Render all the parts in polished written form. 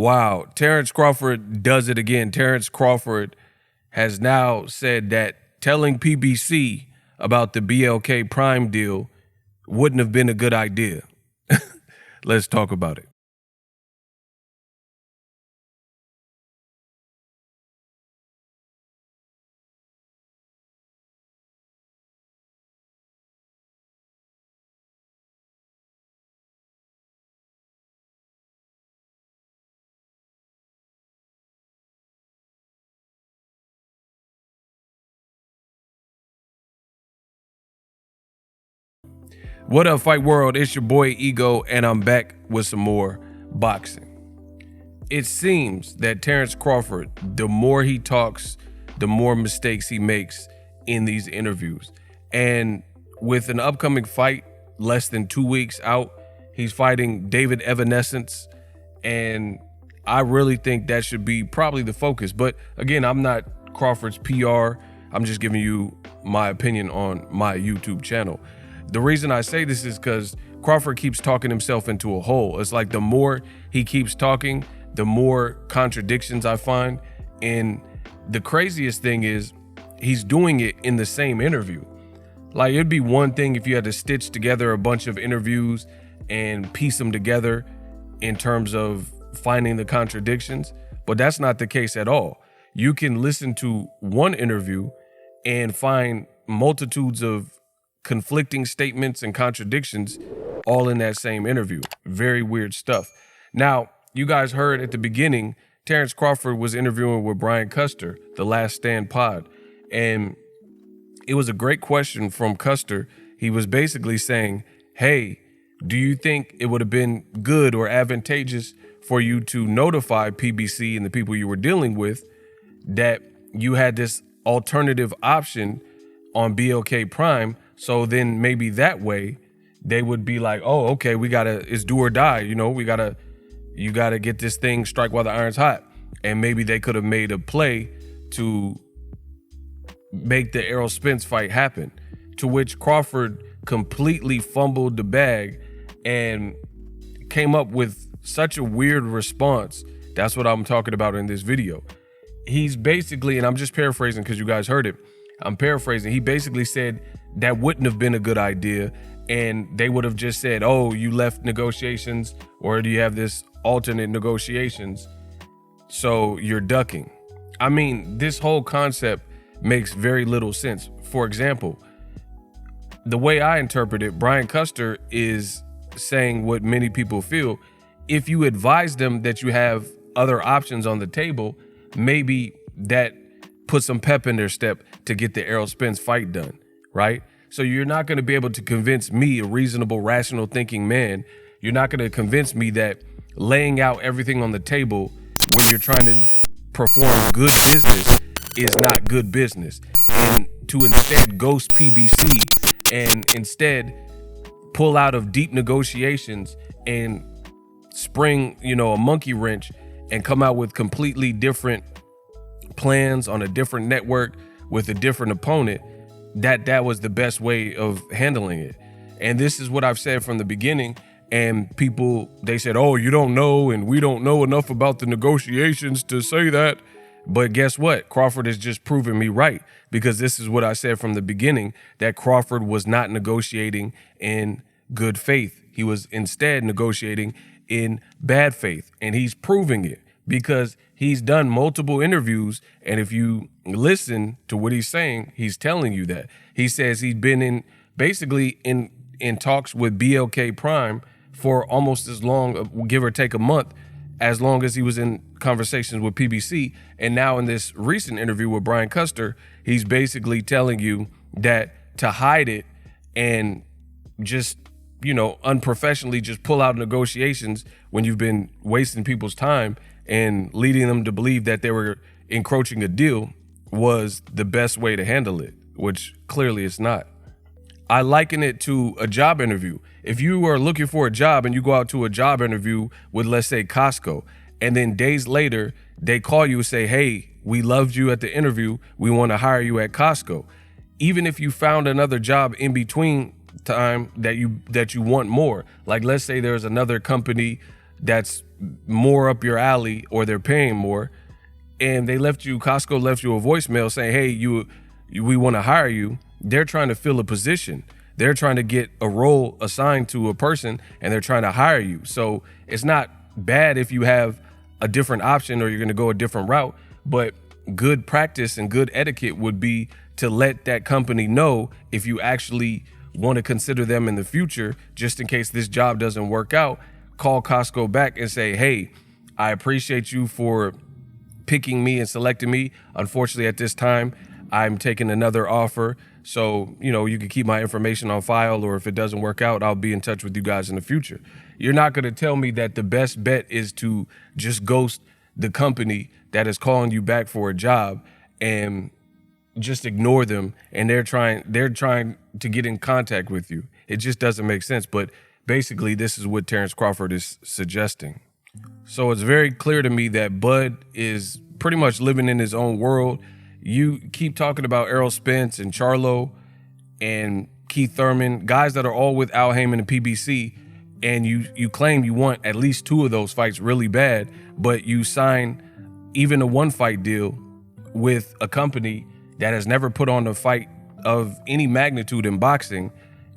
Wow, Terence Crawford does it again. Terence Crawford has now said that telling PBC about the BLK Prime deal wouldn't have been a good idea. Let's talk about it. What up, Fight World? It's your boy Ego, and I'm back with some more boxing. It seems that Terence Crawford, the more he talks, the more mistakes he makes in these interviews. And with an upcoming fight less than 2 weeks out, he's fighting David Evanescence, and I really think that should be probably the focus. But again, I'm not Crawford's PR. I'm just giving you my opinion on my YouTube channel. The reason I say this is because Crawford keeps talking himself into a hole. It's like the more he keeps talking, the more contradictions I find. And the craziest thing is he's doing it in the same interview. Like, it'd be one thing if you had to stitch together a bunch of interviews and piece them together in terms of finding the contradictions, but that's not the case at all. You can listen to one interview and find multitudes of conflicting statements and contradictions all in that same interview. Very weird stuff. Now, you guys heard at the beginning, Terence Crawford was interviewing with Brian Custer, the Last Stand pod, and it was a great question from Custer. He was basically saying, hey, do you think it would have been good or advantageous for you to notify PBC and the people you were dealing with that you had this alternative option on BLK Prime? So then maybe that way they would be like, oh, okay, it's do or die. You know, you gotta get this thing strike while the iron's hot. And maybe they could have made a play to make the Errol Spence fight happen, to which Crawford completely fumbled the bag and came up with such a weird response. That's what I'm talking about in this video. He's basically, and I'm just paraphrasing because you guys heard it, I'm paraphrasing. He basically said that wouldn't have been a good idea, and they would have just said, oh, you left negotiations, or do you have this alternate negotiations, so you're ducking. I mean, this whole concept makes very little sense. For example, the way I interpret it, Brian Custer is saying what many people feel. If you advise them that you have other options on the table, maybe that put some pep in their step to get the Errol Spence fight done, right? So you're not going to be able to convince me, a reasonable, rational thinking man, you're not going to convince me that laying out everything on the table when you're trying to perform good business is not good business. And to instead ghost PBC and instead pull out of deep negotiations and spring, a monkey wrench and come out with completely different plans on a different network with a different opponent, that was the best way of handling it. And this is what I've said from the beginning. And people, they said, oh, you don't know, and we don't know enough about the negotiations to say that. But guess what? Crawford has just proven me right, because this is what I said from the beginning, that Crawford was not negotiating in good faith. He was instead negotiating in bad faith. And he's proving it because he's done multiple interviews. And if you listen to what he's saying, he's telling you that. He says he's been basically in talks with BLK Prime for almost as long, give or take a month, as long as he was in conversations with PBC. And now in this recent interview with Brian Custer, he's basically telling you that to hide it and just, unprofessionally just pull out negotiations when you've been wasting people's time and leading them to believe that they were encroaching a deal was the best way to handle it, which clearly it's not. I liken it to a job interview. If you are looking for a job and you go out to a job interview with, let's say, Costco, and then days later they call you and say, hey, we loved you at the interview, we want to hire you at Costco. Even if you found another job in between time that you want more, like let's say there's another company that's more up your alley or they're paying more, and Costco left you a voicemail saying, hey, we want to hire you. They're trying to fill a position. They're trying to get a role assigned to a person, and they're trying to hire you. So it's not bad if you have a different option or you're going to go a different route, but good practice and good etiquette would be to let that company know if you actually want to consider them in the future, just in case this job doesn't work out. Call Costco back and say, hey, I appreciate you for picking me and selecting me. Unfortunately, at this time, I'm taking another offer. So, you can keep my information on file, or if it doesn't work out, I'll be in touch with you guys in the future. You're not going to tell me that the best bet is to just ghost the company that is calling you back for a job and just ignore them, and they're trying to get in contact with you. It just doesn't make sense. But basically, this is what Terence Crawford is suggesting. So it's very clear to me that Bud is pretty much living in his own world. You keep talking about Errol Spence and Charlo and Keith Thurman, guys that are all with Al Haymon and PBC, and you claim you want at least 2 of those fights really bad, but you sign even a 1-fight deal with a company that has never put on a fight of any magnitude in boxing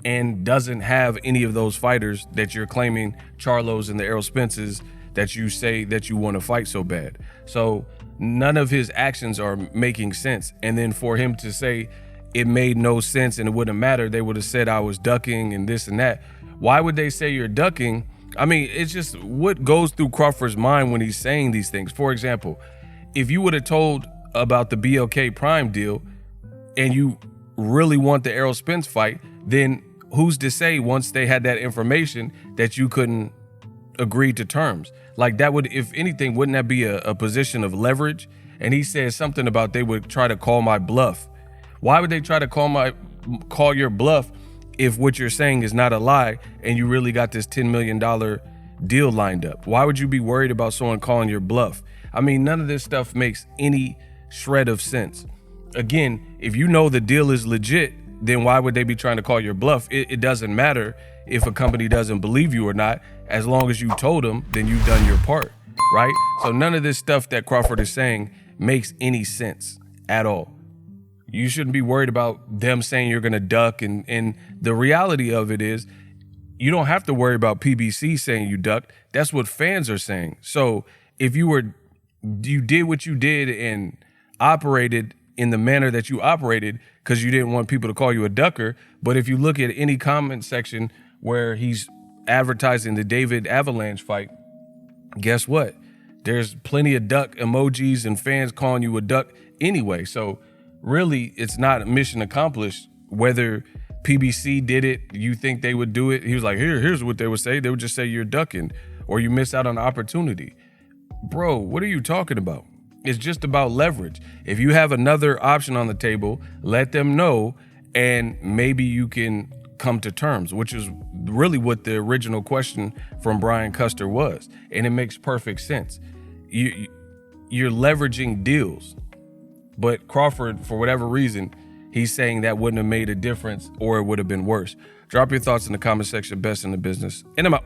and doesn't have any of those fighters that you're claiming, Charlos and the Errol Spences, that you say that you want to fight so bad. So none of his actions are making sense. And then for him to say it made no sense and it wouldn't matter, they would have said I was ducking and this and that. Why would they say you're ducking? I mean, it's just what goes through Crawford's mind when he's saying these things. For example, if you would have told about the BLK Prime deal and you really want the Errol Spence fight, then who's to say once they had that information that you couldn't agree to terms? Like that would, if anything, wouldn't that be a position of leverage? And he said something about they would try to call my bluff. Why would they try to call your bluff if what you're saying is not a lie and you really got this $10 million deal lined up? Why would you be worried about someone calling your bluff? I mean, none of this stuff makes any shred of sense. Again, if you know the deal is legit, then why would they be trying to call your bluff? It doesn't matter if a company doesn't believe you or not. As long as you told them, then you've done your part, right? So none of this stuff that Crawford is saying makes any sense at all. You shouldn't be worried about them saying you're going to duck. And the reality of it is you don't have to worry about PBC saying you ducked. That's what fans are saying. So if you did what you did and operated in the manner that you operated because you didn't want people to call you a ducker. But if you look at any comment section where he's advertising the David Avalanche fight, guess what? There's plenty of duck emojis and fans calling you a duck anyway. So really, it's not mission accomplished. Whether PBC did it, you think they would do it? He was like, here's what they would say. They would just say you're ducking or you miss out on an opportunity. Bro, what are you talking about? It's just about leverage. If you have another option on the table, let them know, and maybe you can come to terms, which is really what the original question from Brian Custer was. And it makes perfect sense. You're leveraging deals. But Crawford, for whatever reason, he's saying that wouldn't have made a difference or it would have been worse. Drop your thoughts in the comment section. Best in the business. And I'm out.